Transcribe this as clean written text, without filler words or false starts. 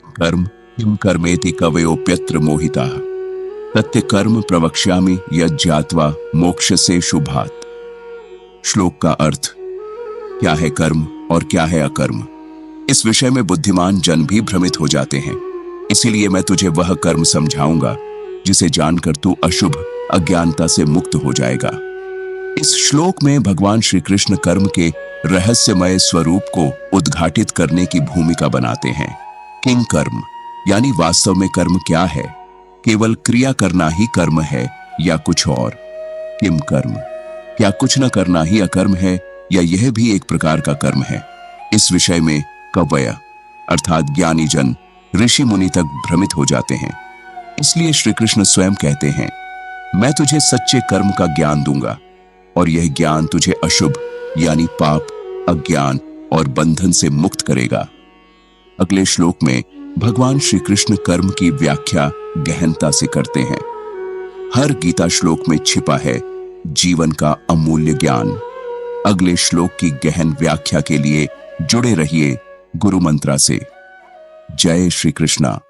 किम कर्मेति कवयोप्यत्र मोहिताः तत्य कर्म प्रवक्ष्यामि यज्ञात्वा मोक्षसे शुभात्। श्लोक का अर्थ, क्या है कर्म और क्या है अकर्म, इस विषय में बुद्धिमान जन भी भ्रमित हो जाते हैं। इसीलिए मैं तुझे वह कर्म समझाऊंगा जिसे जानकर तू अशुभ अज्ञानता से मुक्त हो जाएगा। इस श्लोक में भगवान श्री कृष्ण कर्म के रहस्यमय स्वरूप को उद्घाटित करने की भूमिका बनाते हैं। किंग कर्म यानी वास्तव में कर्म क्या है, केवल क्रिया करना ही कर्म है या कुछ और। किम कर्म, क्या कुछ न करना ही अकर्म है या यह भी एक प्रकार का कर्म है। इस विषय में कवय अर्थात ज्ञानी जन ऋषि मुनि तक भ्रमित हो जाते हैं। इसलिए श्री कृष्ण स्वयं कहते हैं, मैं तुझे सच्चे कर्म का ज्ञान दूंगा और यह ज्ञान तुझे अशुभ यानी पाप, अज्ञान और बंधन से मुक्त करेगा। अगले श्लोक में भगवान श्री कृष्ण कर्म की व्याख्या गहनता से करते हैं। हर गीता श्लोक में छिपा है जीवन का अमूल्य ज्ञान। अगले श्लोक की गहन व्याख्या के लिए जुड़े रहिए गुरु मंत्रा से। जय श्री कृष्णा।